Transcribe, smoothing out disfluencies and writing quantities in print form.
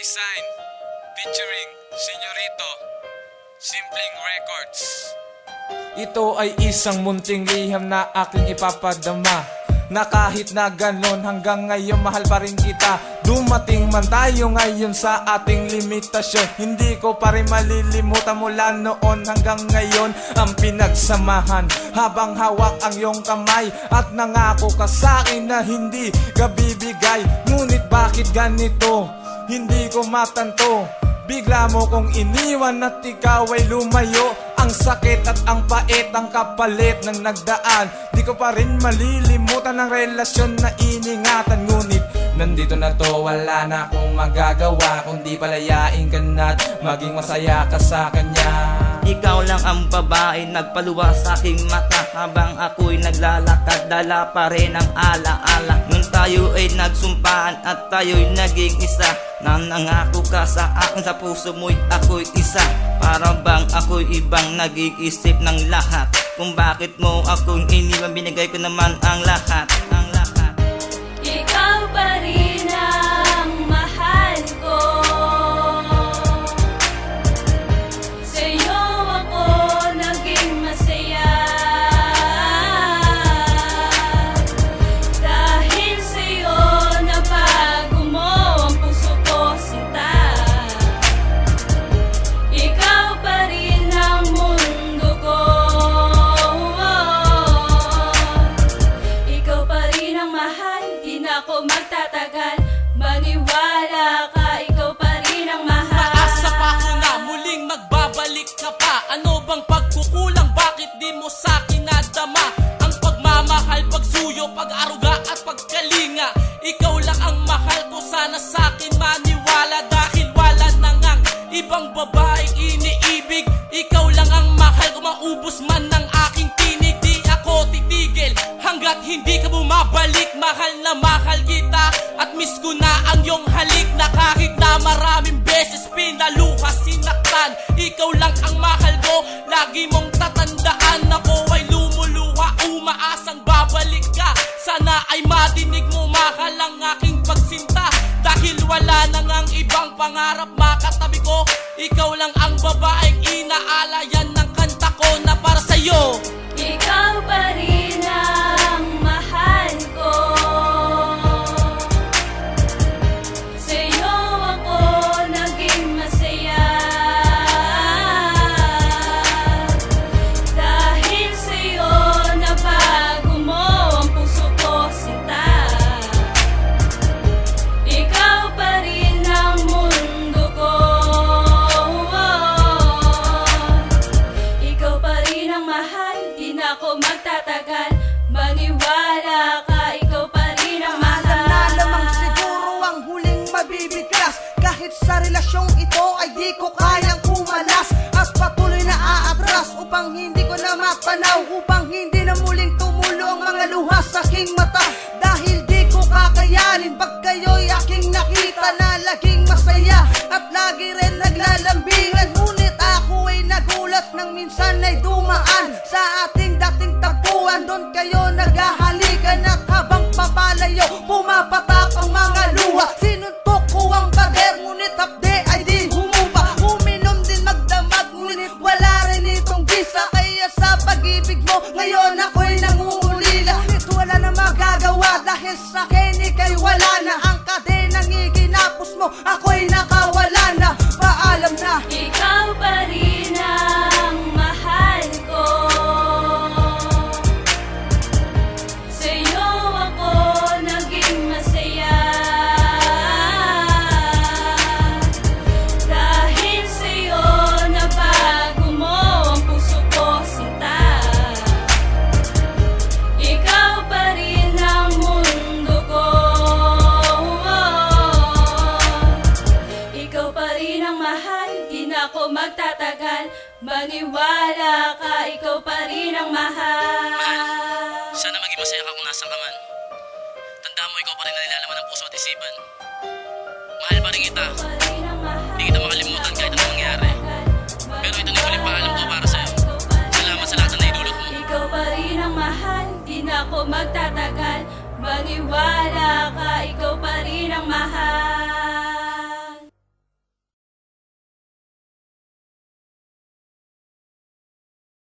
Design featuring Senyorito, Simpleng Records. Ito ay isang munting liham na aking ipapadama, na kahit na ganon hanggang ngayon mahal pa rin kita. Dumating man tayo ngayon sa ating limitasyon, hindi ko pa rin malilimutan mula noon hanggang ngayon ang pinagsamahan. Habang hawak ang iyong kamay at nangako ka sa akin na hindi ka bibigay. Ngunit bakit ganito? Hindi ko matanto. Bigla mo kong iniwan at ikaw ay lumayo. Ang sakit at ang pait, ang kapalit ng nagdaan. Di ko pa rin malilimutan ang relasyon na iningatan. Ngunit nandito na to, wala na akong magagawa kundi palayain ka na't maging masaya ka sa kanya. Ikaw lang ang babae nagpaluwa sa aking mata, habang ako'y naglalakad, dala pa rin ang alaala. Nung tayo ay nagsumpaan at tayo'y naging isa, nang nangako ka sa akin, sa puso mo'y ako'y isa. Para bang ako'y ibang nag-iisip ng lahat, kung bakit mo akong iniwan, binigay ko naman ang lahat. Ikaw pa rin ang mahal ko, sa'yo ako naging masaya. Dahil sa'yo nabago mo ang puso ko, sinta. Ikaw pa rin ang mundo ko, ikaw pa rin ang mahal. Di na ako magtatagal, maniwala ka, ikaw pa rin ang mahal. Maasa pa ko na muling magbabalik ka pa. Ano bang pagkukulang? Bakit di mo sa'kin nadama ang pagmamahal, pagsuyo, pag-aruga at pagkalinga? Ikaw lang ang mahal ko, sana sa'kin maniwala. Dahil wala na ngang ibang babaeng iniibig, ikaw lang ang mahal ko. Maubos man ng aking tinig, di ako titigil hanggat hindi ka bumabalik. Mahal na mahal kita at miss ko na ang iyong halik, na kahit na maraming beses pinaluha, sinaktan, ikaw lang ang mahal ko. Lagi mong tatandaan, ako ay lumuluha, umaasang babalik ka. Sana ay madinig mo, mahal ang aking pagsinta. Dahil wala na ngang ibang pangarap makatabi ko, ikaw lang ang babaeng inaalayan ng kanta ko na para sa'yo. Ikaw pa rin ang mahal ko, sa'yo ako naging masaya. Dahil sa'yo nabago mo ang puso ko, sinta. Ikaw pa rin ang mundo ko, ikaw pa rin ang mahal. Di na ako magtatagal, maniwala ka, ikaw pa rin ang mahal. Alam na lamang siguro ang huling mabibiglas, kahit sa relasyong ito ay di ko kayang kumalas. At patuloy na aatras upang hindi ko na mapanaw, upang hindi na muling tumulo ang mga luha sa aking mata. Dahil di ko kakayanin pag kayo'y aking nakita na laging masaya at lagi rin naglalambingan. Ngunit ako ay nagulat nang minsan ay dumaan sa ating dating tagpuan. Doon kayo naghahalikan at habang papalayo, pumapatak ang mga luha. Sinuntok ko ang pader, ngunit hapde ay di humupa. Uminom din magdamag, ngunit wala rin itong bisa. Kaya sa pag-ibig mo, ngayon ako'y nangungulila. Ngunit wala na magagawa, dahil sa akin ika'y wala na. Ang kadenang iginapos mo, ako'y nakawala na. Paalam na. Ikaw pa rin ang mahal ko, sa'yo ako naging masaya. Dahil sa'yo nabago mo ang puso ko, sinta. Ikaw pa rin ang mundo ko, ikaw pa rin ang mahal. Di na ako magtatagal, maniwala ka, ikaw pa rin ang mahal. Sana maging masaya ka kung nasan ka man. Tandaan mo, ikaw pa rin ang nilalaman ng puso at isipan. Mahal pa rin kita, Di kita makalimutan kahit anong mangyari. Pero ito na yung huling paalam ko para sa'yo. Salamat sa lahat na naidulot mo. Ikaw pa rin ang mahal, di na ako magtatagal, maniwala ka, ikaw pa rin ang mahal.